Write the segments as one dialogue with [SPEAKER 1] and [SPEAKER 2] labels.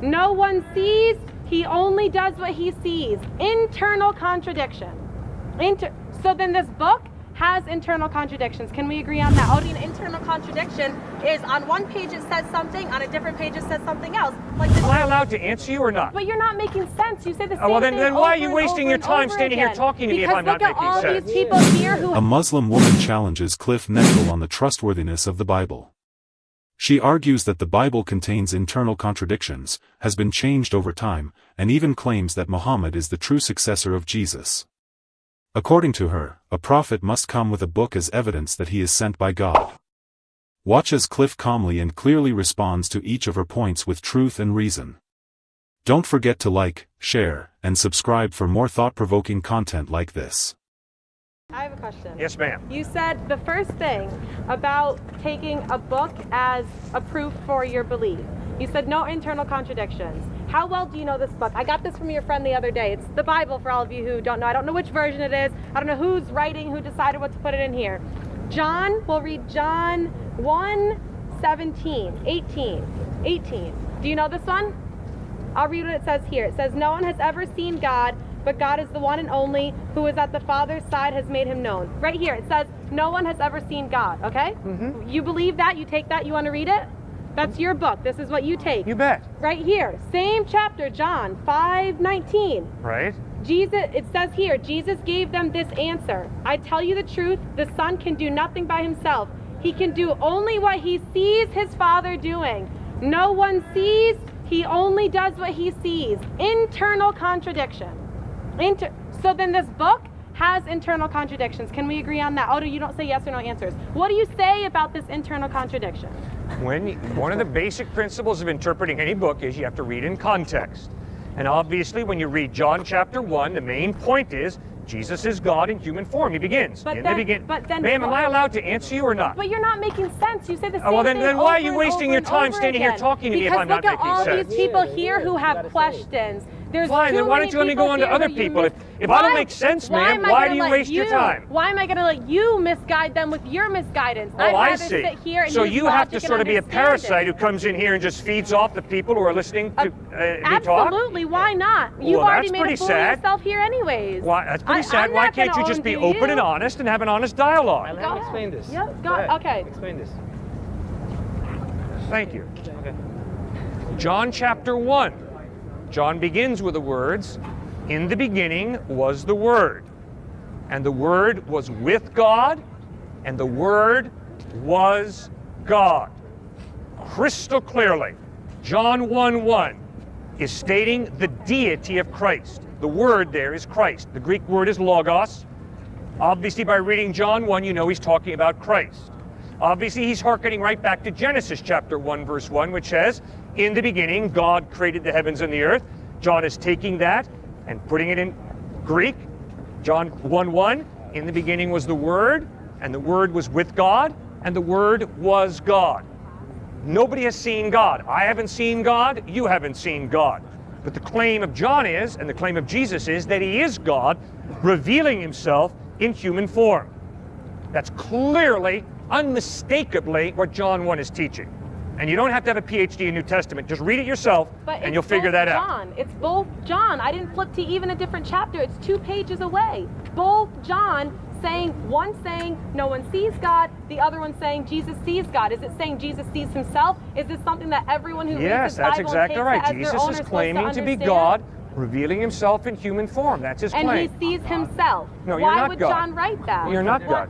[SPEAKER 1] No one sees, he only does what he sees. Internal contradiction. So then this book has internal contradictions. Can we agree on that? Oh, an internal contradiction is on one page it says something, on a different page it says something else. Like
[SPEAKER 2] Am I allowed to answer you or not?
[SPEAKER 1] But you're not making sense. You say the same
[SPEAKER 2] well,
[SPEAKER 1] thing
[SPEAKER 2] then why are you
[SPEAKER 1] over
[SPEAKER 2] wasting
[SPEAKER 1] and
[SPEAKER 2] your time
[SPEAKER 1] over
[SPEAKER 2] standing here
[SPEAKER 1] again?
[SPEAKER 2] talking to me if I'm not
[SPEAKER 1] Because
[SPEAKER 2] making
[SPEAKER 1] look at all
[SPEAKER 2] sense?
[SPEAKER 1] these people here who...
[SPEAKER 3] A Muslim woman challenges Cliff Neville on the trustworthiness of the Bible. She argues that the Bible contains internal contradictions, has been changed over time, and even claims that Muhammad is the true successor of Jesus. According to her, a prophet must come with a book as evidence that he is sent by God. Watch as Cliff calmly and clearly responds to each of her points with truth and reason. Don't forget to like, share, and subscribe for more thought-provoking content like this.
[SPEAKER 1] I have a question.
[SPEAKER 2] Yes, ma'am.
[SPEAKER 1] You said the first thing about taking a book as a proof for your belief. You said no internal contradictions. How well do you know this book? I got this from your friend the other day. It's the Bible for all of you who don't know. I don't know which version it is. I don't know who's writing, who decided what to put it in here. John, we'll read John 1:17, 18. Do you know this one? I'll read what it says here. It says, no one has ever seen God, but God is the one and only, who is at the Father's side, has made him known. Right here, it says, no one has ever seen God, okay? Mm-hmm. You believe that? You take that? You want to read it? That's your book. This is what you take.
[SPEAKER 2] You bet.
[SPEAKER 1] Right here, same chapter, John 5:19.
[SPEAKER 2] Right.
[SPEAKER 1] Jesus, it says here, Jesus gave them this answer. I tell you the truth, the Son can do nothing by himself. He can do only what he sees his Father doing. No one sees, he only does what he sees. Internal contradiction. So then this book has internal contradictions. Can we agree on that? Oh, you don't say yes or no answers. What do you say about this internal contradiction?
[SPEAKER 2] One of the basic principles of interpreting any book is you have to read in context. And obviously, when you read John chapter 1, the main point is Jesus is God in human form. He begins. Ma'am, am I allowed to answer you or not?
[SPEAKER 1] But you're not making sense. You say the same
[SPEAKER 2] well,
[SPEAKER 1] thing
[SPEAKER 2] then why are you
[SPEAKER 1] over
[SPEAKER 2] wasting your
[SPEAKER 1] and
[SPEAKER 2] time
[SPEAKER 1] over
[SPEAKER 2] standing here
[SPEAKER 1] again?
[SPEAKER 2] talking to me if I'm not making sense?
[SPEAKER 1] Because look at all these people here who have questions. There's
[SPEAKER 2] Fine, then why don't you let me go on to other people? If I don't make sense, ma'am, why do you waste your time?
[SPEAKER 1] Why am I going to let you misguide them with your misguidance?
[SPEAKER 2] Oh, I see. So you have to sort of be a parasite who comes in here and just feeds off the people who are listening to me talk?
[SPEAKER 1] Absolutely, why not? You've already made a fool of yourself here anyways.
[SPEAKER 2] Why, that's pretty sad. Why can't you just be open and honest and have an honest dialogue?
[SPEAKER 4] Let me explain this.
[SPEAKER 1] Yep, okay.
[SPEAKER 4] Explain this.
[SPEAKER 2] Thank you.
[SPEAKER 4] Okay.
[SPEAKER 2] John chapter 1. John begins with the words, in the beginning was the Word, and the Word was with God, and the Word was God. Crystal clearly, John 1:1 is stating the deity of Christ. The word there is Christ. The Greek word is logos. Obviously, by reading John 1, you know he's talking about Christ. Obviously, he's hearkening right back to Genesis chapter 1, verse 1, which says, in the beginning, God created the heavens and the earth. John is taking that and putting it in Greek. John 1:1, in the beginning was the Word, and the Word was with God, and the Word was God. Nobody has seen God. I haven't seen God. You haven't seen God. But the claim of John is, and the claim of Jesus is, that he is God, revealing himself in human form. That's clearly, unmistakably what John 1 is teaching. And you don't have to have a PhD in New Testament. Just read it yourself, and you'll figure that out.
[SPEAKER 1] It's both John. I didn't flip to even a different chapter. It's 2 pages away. Both John saying, one saying no one sees God, the other one saying Jesus sees God. Is it saying Jesus sees himself? Is this something that everyone who reads the Bible
[SPEAKER 2] that's exactly right. Jesus is claiming to be God, revealing himself in human form. That's his claim.
[SPEAKER 1] And he sees himself.
[SPEAKER 2] No, you're not God.
[SPEAKER 1] Why would John write that?
[SPEAKER 2] You're not God.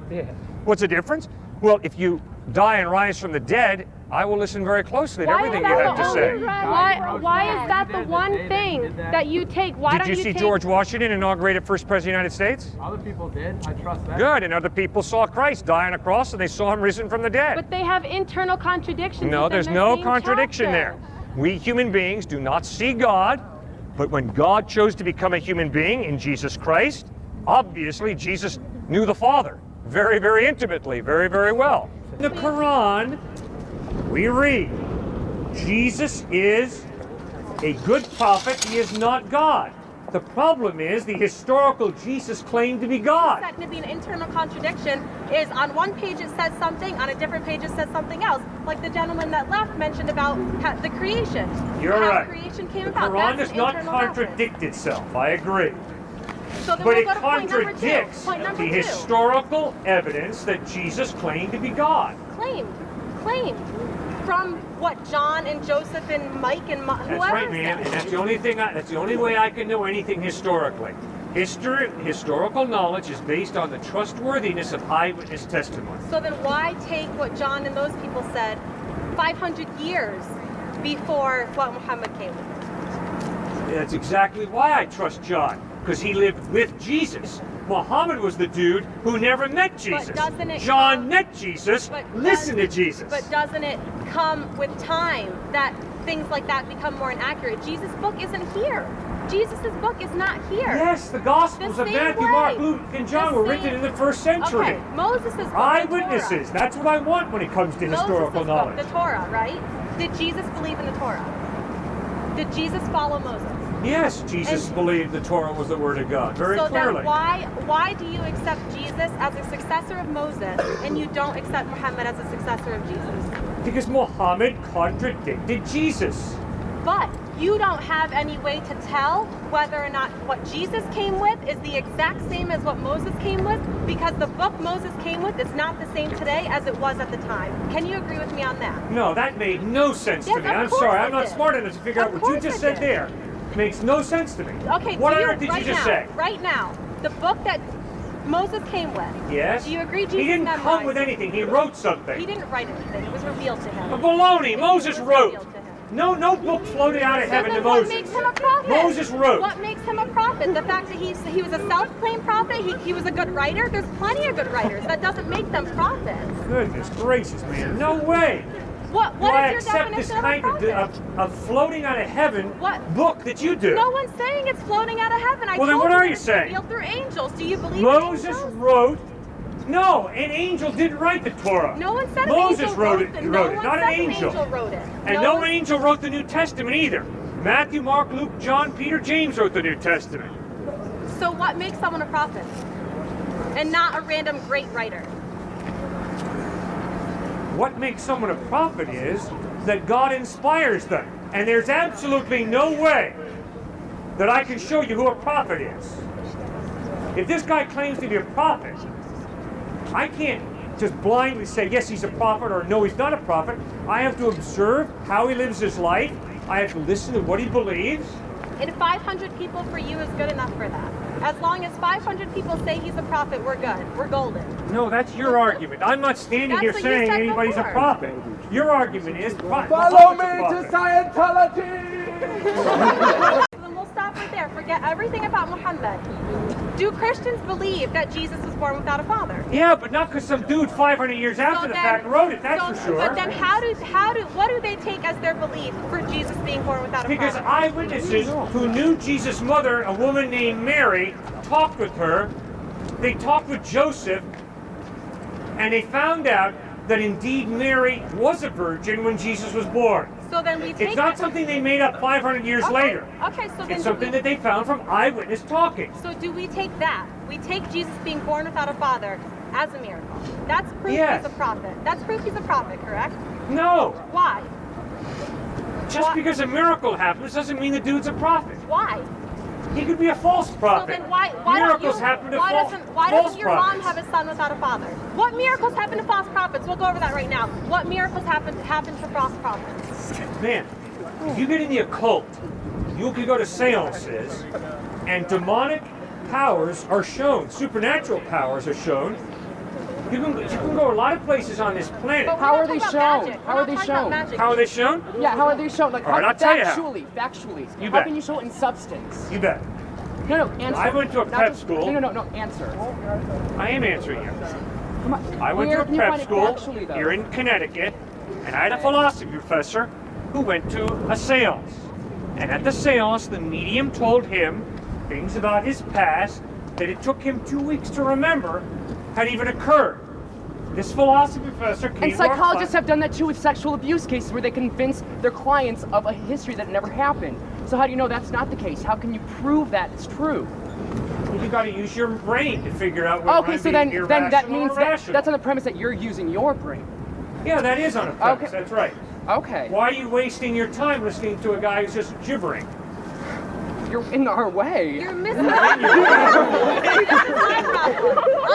[SPEAKER 2] What's the difference? Well, if you die and rise from the dead, I will listen very closely to everything you have to say.
[SPEAKER 1] Why is that the one thing that you take? Why
[SPEAKER 2] did you see George Washington inaugurated first president of the United States?
[SPEAKER 4] Other people did. I trust that.
[SPEAKER 2] Good, and other people saw Christ die on a cross, and they saw him risen from the dead.
[SPEAKER 1] But they have internal contradictions.
[SPEAKER 2] No, there's no contradiction there. We human beings do not see God, but when God chose to become a human being in Jesus Christ, obviously Jesus knew the Father very, very intimately, very, very well. In the Quran, we read, Jesus is a good prophet, he is not God. The problem is the historical Jesus claimed to be God.
[SPEAKER 1] That to be an internal contradiction is on one page it says something, on a different page it says something else. Like the gentleman that left mentioned about the creation.
[SPEAKER 2] You're
[SPEAKER 1] how
[SPEAKER 2] right.
[SPEAKER 1] creation came
[SPEAKER 2] The
[SPEAKER 1] about.
[SPEAKER 2] Quran
[SPEAKER 1] That's
[SPEAKER 2] does
[SPEAKER 1] an
[SPEAKER 2] not
[SPEAKER 1] internal
[SPEAKER 2] contradict itself. I agree.
[SPEAKER 1] reference. So then
[SPEAKER 2] But
[SPEAKER 1] we'll
[SPEAKER 2] it
[SPEAKER 1] go to point number two.
[SPEAKER 2] contradicts
[SPEAKER 1] Point number
[SPEAKER 2] the
[SPEAKER 1] two.
[SPEAKER 2] historical evidence that Jesus claimed to be God.
[SPEAKER 1] Claimed. From what, John and Joseph and Mike and whoever.
[SPEAKER 2] That's right, man. And that's the only thing. That's the only way I can know anything historically. Historical knowledge is based on the trustworthiness of eyewitness testimony.
[SPEAKER 1] So then why take what John and those people said 500 years before what Muhammad came with?
[SPEAKER 2] That's exactly why I trust John, because he lived with Jesus. Muhammad was the dude who never met Jesus.
[SPEAKER 1] doesn't it
[SPEAKER 2] John
[SPEAKER 1] come-
[SPEAKER 2] met Jesus, listened to Jesus.
[SPEAKER 1] But doesn't it come with time that things like that become more inaccurate? Jesus' book isn't here. Jesus' book is not here.
[SPEAKER 2] Yes, the Gospels
[SPEAKER 1] The
[SPEAKER 2] of
[SPEAKER 1] same
[SPEAKER 2] Matthew,
[SPEAKER 1] way.
[SPEAKER 2] Mark, Luke, and John
[SPEAKER 1] The
[SPEAKER 2] were
[SPEAKER 1] same-
[SPEAKER 2] written in the first century.
[SPEAKER 1] Okay, Moses' book,
[SPEAKER 2] Eyewitnesses.
[SPEAKER 1] the
[SPEAKER 2] That's what I want when it comes to
[SPEAKER 1] Torah.
[SPEAKER 2] historical
[SPEAKER 1] Moses'
[SPEAKER 2] knowledge.
[SPEAKER 1] book, the Torah, right? Did Jesus believe in the Torah? Did Jesus follow Moses?
[SPEAKER 2] Yes, Jesus
[SPEAKER 1] And-
[SPEAKER 2] believed the Torah was the Word of God, very
[SPEAKER 1] so
[SPEAKER 2] clearly.
[SPEAKER 1] then why do you accept Jesus as a successor of Moses and you don't accept Muhammad as a successor of Jesus?
[SPEAKER 2] Because Muhammad contradicted Jesus.
[SPEAKER 1] But you don't have any way to tell whether or not what Jesus came with is the exact same as what Moses came with, because the book Moses came with is not the same today as it was at the time. Can you agree with me on that?
[SPEAKER 2] No, that made no sense
[SPEAKER 1] Yes,
[SPEAKER 2] to me.
[SPEAKER 1] of
[SPEAKER 2] I'm
[SPEAKER 1] course
[SPEAKER 2] sorry,
[SPEAKER 1] it
[SPEAKER 2] I'm not
[SPEAKER 1] did.
[SPEAKER 2] smart enough to figure
[SPEAKER 1] Of
[SPEAKER 2] out what you
[SPEAKER 1] course
[SPEAKER 2] just
[SPEAKER 1] it
[SPEAKER 2] said
[SPEAKER 1] did.
[SPEAKER 2] there. Makes no sense to me.
[SPEAKER 1] Okay,
[SPEAKER 2] What
[SPEAKER 1] do
[SPEAKER 2] on
[SPEAKER 1] you,
[SPEAKER 2] earth did
[SPEAKER 1] right
[SPEAKER 2] you just
[SPEAKER 1] now,
[SPEAKER 2] say?
[SPEAKER 1] Right now, the book that Moses came with.
[SPEAKER 2] Yes?
[SPEAKER 1] Do you agree Jesus
[SPEAKER 2] He didn't come
[SPEAKER 1] memorized
[SPEAKER 2] with
[SPEAKER 1] it?
[SPEAKER 2] anything. He wrote something.
[SPEAKER 1] He didn't write anything. It was revealed to him.
[SPEAKER 2] Baloney. Moses
[SPEAKER 1] It was
[SPEAKER 2] wrote.
[SPEAKER 1] revealed to him.
[SPEAKER 2] No book floated out of
[SPEAKER 1] So
[SPEAKER 2] heaven to
[SPEAKER 1] then what
[SPEAKER 2] Moses.
[SPEAKER 1] makes him a prophet?
[SPEAKER 2] Moses wrote.
[SPEAKER 1] What makes him a prophet? The fact that he was a self-claimed prophet, he was a good writer? There's plenty of good writers. That doesn't make them prophets.
[SPEAKER 2] Goodness gracious, man. No way.
[SPEAKER 1] What
[SPEAKER 2] Do I
[SPEAKER 1] is your
[SPEAKER 2] accept this
[SPEAKER 1] definition
[SPEAKER 2] kind
[SPEAKER 1] of a prophet?
[SPEAKER 2] of floating out of heaven
[SPEAKER 1] What?
[SPEAKER 2] book that you do?
[SPEAKER 1] No one's saying it's floating out of heaven.
[SPEAKER 2] Well, then
[SPEAKER 1] told
[SPEAKER 2] what are
[SPEAKER 1] that
[SPEAKER 2] you
[SPEAKER 1] it's
[SPEAKER 2] saying?
[SPEAKER 1] revealed through angels. Do you believe
[SPEAKER 2] Moses
[SPEAKER 1] in angels?
[SPEAKER 2] wrote. No, an angel didn't write the Torah.
[SPEAKER 1] No one said
[SPEAKER 2] Moses
[SPEAKER 1] an angel
[SPEAKER 2] wrote it.
[SPEAKER 1] it.
[SPEAKER 2] Wrote
[SPEAKER 1] No
[SPEAKER 2] it,
[SPEAKER 1] one
[SPEAKER 2] not
[SPEAKER 1] said
[SPEAKER 2] an angel.
[SPEAKER 1] wrote it.
[SPEAKER 2] And no angel wrote the New Testament either. Matthew, Mark, Luke, John, Peter, James wrote the New Testament.
[SPEAKER 1] So what makes someone a prophet? And not a random great writer.
[SPEAKER 2] What makes someone a prophet is that God inspires them. And there's absolutely no way that I can show you who a prophet is. If this guy claims to be a prophet, I can't just blindly say, yes, he's a prophet, or no, he's not a prophet. I have to observe how he lives his life. I have to listen to what he believes.
[SPEAKER 1] And 500 people for you is good enough for that. As long as 500 people say he's a prophet, we're good. We're golden.
[SPEAKER 2] No, that's your argument. I'm not standing
[SPEAKER 1] That's
[SPEAKER 2] here
[SPEAKER 1] what you
[SPEAKER 2] saying
[SPEAKER 1] said
[SPEAKER 2] anybody's
[SPEAKER 1] before.
[SPEAKER 2] a prophet. Your argument is
[SPEAKER 4] Follow me
[SPEAKER 2] Muhammad's a
[SPEAKER 4] to
[SPEAKER 2] prophet.
[SPEAKER 4] Scientology!
[SPEAKER 1] Then we'll stop right there. Forget everything about Muhammad. Do Christians believe that Jesus was born without a father?
[SPEAKER 2] Yeah, but not because some dude 500 years after the fact wrote it, that's for sure.
[SPEAKER 1] But then what do they take as their belief for Jesus being born without a
[SPEAKER 2] Because
[SPEAKER 1] father?
[SPEAKER 2] eyewitnesses who knew Jesus' mother, a woman named Mary, talked with her. They talked with Joseph, and they found out that indeed Mary was a virgin when Jesus was born.
[SPEAKER 1] So then we take
[SPEAKER 2] It's not something they made up 500 years
[SPEAKER 1] Okay,
[SPEAKER 2] later.
[SPEAKER 1] Okay, so then
[SPEAKER 2] It's something that they found from eyewitness talking.
[SPEAKER 1] So do we take that? We take Jesus being born without a father as a miracle. That's proof
[SPEAKER 2] Yes.
[SPEAKER 1] he's a prophet. That's proof he's a prophet, correct?
[SPEAKER 2] No,
[SPEAKER 1] Why?
[SPEAKER 2] just
[SPEAKER 1] Why?
[SPEAKER 2] because a miracle happens doesn't mean the dude's a prophet.
[SPEAKER 1] Why?
[SPEAKER 2] He could be a false prophet.
[SPEAKER 1] So then why
[SPEAKER 2] Miracles
[SPEAKER 1] don't you,
[SPEAKER 2] happen to
[SPEAKER 1] why
[SPEAKER 2] false,
[SPEAKER 1] doesn't why
[SPEAKER 2] false
[SPEAKER 1] doesn't your
[SPEAKER 2] prophets.
[SPEAKER 1] mom have a son without a father? What miracles happen to false prophets? We'll go over that right now. What miracles happen to false prophets?
[SPEAKER 2] Man, if you get in the occult, you can go to seances, and demonic powers are shown, supernatural powers are shown. You can go a lot of places on this planet.
[SPEAKER 1] But we're
[SPEAKER 5] How
[SPEAKER 1] not
[SPEAKER 5] are they
[SPEAKER 1] talking about
[SPEAKER 5] shown?
[SPEAKER 1] magic.
[SPEAKER 5] How
[SPEAKER 1] We're
[SPEAKER 5] are they
[SPEAKER 1] not talking about
[SPEAKER 5] shown?
[SPEAKER 1] magic.
[SPEAKER 2] How are they shown?
[SPEAKER 5] Yeah, how are they shown? Like,
[SPEAKER 2] All right, I'll tell you how.
[SPEAKER 5] factually.
[SPEAKER 2] You
[SPEAKER 5] How
[SPEAKER 2] bet.
[SPEAKER 5] can you show it in substance?
[SPEAKER 2] You bet.
[SPEAKER 5] No, answer.
[SPEAKER 2] I went to a
[SPEAKER 5] Not
[SPEAKER 2] prep
[SPEAKER 5] just-
[SPEAKER 2] school.
[SPEAKER 5] No, answer.
[SPEAKER 2] I am answering you.
[SPEAKER 5] Come on.
[SPEAKER 2] I went
[SPEAKER 5] Where
[SPEAKER 2] to a
[SPEAKER 5] can you
[SPEAKER 2] prep
[SPEAKER 5] find it
[SPEAKER 2] school
[SPEAKER 5] factually, though?
[SPEAKER 2] here in Connecticut, and I had a philosophy professor who went to a seance. And at the seance, the medium told him things about his past that it took him 2 weeks to remember had even occurred. This philosophy professor came
[SPEAKER 5] And
[SPEAKER 2] to our
[SPEAKER 5] psychologists
[SPEAKER 2] class-
[SPEAKER 5] have done that too with sexual abuse cases where they convince their clients of a history that never happened. So how do you know that's not the case? How can you prove that it's true?
[SPEAKER 2] Well, you got to use your brain to figure out whether
[SPEAKER 5] Okay,
[SPEAKER 2] I'm
[SPEAKER 5] so
[SPEAKER 2] being
[SPEAKER 5] then
[SPEAKER 2] irrational
[SPEAKER 5] that means
[SPEAKER 2] or
[SPEAKER 5] that,
[SPEAKER 2] rational.
[SPEAKER 5] that's on the premise that you're using your brain.
[SPEAKER 2] Yeah, that is on a premise.
[SPEAKER 5] Okay.
[SPEAKER 2] That's right.
[SPEAKER 5] Okay.
[SPEAKER 2] Why are you wasting your time listening to a guy who's just gibbering?
[SPEAKER 5] You're in our way.
[SPEAKER 1] You're missing out.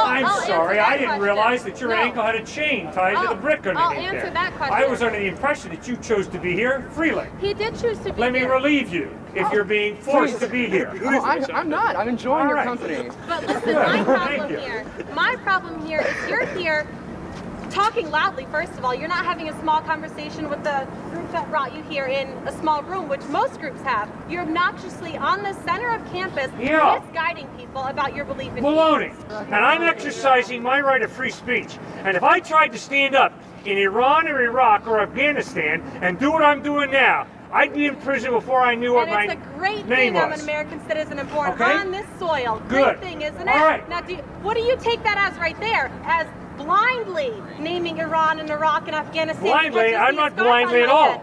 [SPEAKER 2] I'm sorry, I didn't realize that your ankle had a chain tied to the brick underneath
[SPEAKER 1] I'll answer
[SPEAKER 2] there.
[SPEAKER 1] that question.
[SPEAKER 2] I was under the impression that you chose to be here freely.
[SPEAKER 1] He did choose to be
[SPEAKER 2] Let me
[SPEAKER 1] here.
[SPEAKER 2] relieve you if you're being forced to be here.
[SPEAKER 5] Oh, I'm not. I'm enjoying your
[SPEAKER 2] All right.
[SPEAKER 5] company.
[SPEAKER 1] But listen,
[SPEAKER 2] Thank
[SPEAKER 1] my problem here is you're here talking loudly, first of all. You're not having a small conversation with the group that brought you here in a small room, which most groups have. You're obnoxiously on the center of campus, misguiding people about your belief in
[SPEAKER 2] Baloney.
[SPEAKER 1] Jesus.
[SPEAKER 2] And I'm exercising my right of free speech. And if I tried to stand up in Iran or Iraq or Afghanistan and do what I'm doing now, I'd be in prison before I knew what my
[SPEAKER 1] And it's a great
[SPEAKER 2] name
[SPEAKER 1] thing I'm
[SPEAKER 2] was.
[SPEAKER 1] an American citizen and born
[SPEAKER 2] Okay.
[SPEAKER 1] on this soil.
[SPEAKER 2] Good.
[SPEAKER 1] Great thing, isn't it?
[SPEAKER 2] All right.
[SPEAKER 1] Now, what do you take that as right there? As blindly naming Iran and Iraq and Afghanistan?
[SPEAKER 2] Blindly?
[SPEAKER 1] because you
[SPEAKER 2] I'm
[SPEAKER 1] see a
[SPEAKER 2] not
[SPEAKER 1] scarf
[SPEAKER 2] blindly
[SPEAKER 1] on
[SPEAKER 2] at
[SPEAKER 1] my
[SPEAKER 2] all.
[SPEAKER 1] head.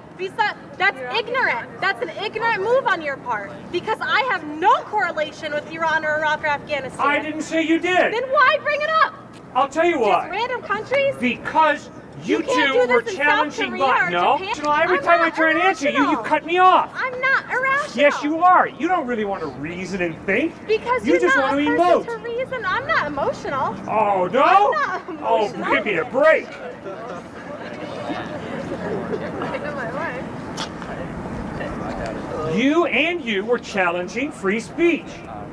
[SPEAKER 1] That's ignorant. That's an ignorant move on your part. Because I have no correlation with Iran or Iraq or Afghanistan.
[SPEAKER 2] I didn't say you did.
[SPEAKER 1] Then why bring it up?
[SPEAKER 2] I'll tell you
[SPEAKER 1] Just
[SPEAKER 2] why.
[SPEAKER 1] random countries?
[SPEAKER 2] Because you
[SPEAKER 1] can't
[SPEAKER 2] two
[SPEAKER 1] do
[SPEAKER 2] were
[SPEAKER 1] this in South
[SPEAKER 2] challenging
[SPEAKER 1] Korea
[SPEAKER 2] but
[SPEAKER 1] or
[SPEAKER 2] no.
[SPEAKER 1] Japan.
[SPEAKER 2] Every
[SPEAKER 1] I'm
[SPEAKER 2] time I
[SPEAKER 1] not
[SPEAKER 2] try and answer you, you
[SPEAKER 1] irrational.
[SPEAKER 2] cut me off.
[SPEAKER 1] I'm not irrational.
[SPEAKER 2] Yes, you are. You don't really want to reason and think.
[SPEAKER 1] Because
[SPEAKER 2] you
[SPEAKER 1] you're
[SPEAKER 2] just
[SPEAKER 1] not
[SPEAKER 2] want to
[SPEAKER 1] a
[SPEAKER 2] emote.
[SPEAKER 1] person to reason. I'm not emotional.
[SPEAKER 2] Oh, no?
[SPEAKER 1] I'm not
[SPEAKER 2] Oh,
[SPEAKER 1] emotional.
[SPEAKER 2] give me a break. You were challenging free speech.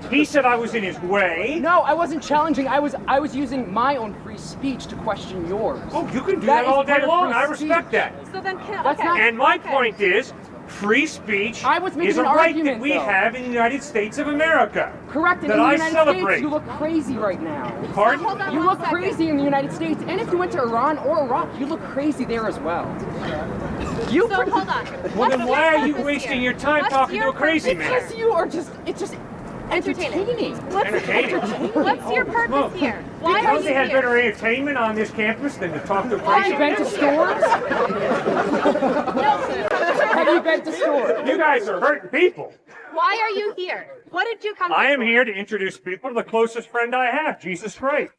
[SPEAKER 2] He said I was in his way.
[SPEAKER 5] No, I wasn't challenging. I was using my own free speech to question yours.
[SPEAKER 2] Oh, you can do that all
[SPEAKER 5] is
[SPEAKER 2] day
[SPEAKER 5] part of
[SPEAKER 2] long.
[SPEAKER 5] free
[SPEAKER 2] I respect
[SPEAKER 5] speech.
[SPEAKER 2] that.
[SPEAKER 1] So then,
[SPEAKER 5] That's not-
[SPEAKER 2] And my
[SPEAKER 1] okay.
[SPEAKER 2] point is, free speech
[SPEAKER 5] I was making
[SPEAKER 2] is a
[SPEAKER 5] an
[SPEAKER 2] right
[SPEAKER 5] argument,
[SPEAKER 2] that we
[SPEAKER 5] though.
[SPEAKER 2] have in the United States of America.
[SPEAKER 5] Correct. And
[SPEAKER 2] that
[SPEAKER 5] in the
[SPEAKER 2] I
[SPEAKER 5] United
[SPEAKER 2] celebrate.
[SPEAKER 5] States, you look crazy right now.
[SPEAKER 2] Pardon?
[SPEAKER 1] Hold on
[SPEAKER 5] You
[SPEAKER 1] one
[SPEAKER 5] look
[SPEAKER 1] second.
[SPEAKER 5] crazy in the United States, and if you went to Iran or Iraq, you look crazy there as well. You
[SPEAKER 1] So hold on.
[SPEAKER 2] Well, then
[SPEAKER 1] What's
[SPEAKER 2] why
[SPEAKER 1] your
[SPEAKER 2] are you
[SPEAKER 1] purpose
[SPEAKER 2] wasting
[SPEAKER 1] here?
[SPEAKER 2] your time
[SPEAKER 1] What's
[SPEAKER 2] talking to
[SPEAKER 1] your
[SPEAKER 2] a crazy
[SPEAKER 1] purpose
[SPEAKER 2] man?
[SPEAKER 5] Because you are just, it's just entertaining.
[SPEAKER 2] Entertaining.
[SPEAKER 1] What's your purpose
[SPEAKER 2] Smoke.
[SPEAKER 1] here? Why are
[SPEAKER 2] Because
[SPEAKER 1] you
[SPEAKER 2] they had
[SPEAKER 1] here?
[SPEAKER 2] better entertainment on this campus than to talk to a
[SPEAKER 5] Have
[SPEAKER 2] crazy
[SPEAKER 5] you been
[SPEAKER 2] man.
[SPEAKER 5] to stores? Have you been to stores?
[SPEAKER 2] You guys are hurting people.
[SPEAKER 1] Why are you here? What did you come
[SPEAKER 2] I
[SPEAKER 1] here
[SPEAKER 2] am
[SPEAKER 1] for?
[SPEAKER 2] here to introduce people to the closest friend I have, Jesus Christ.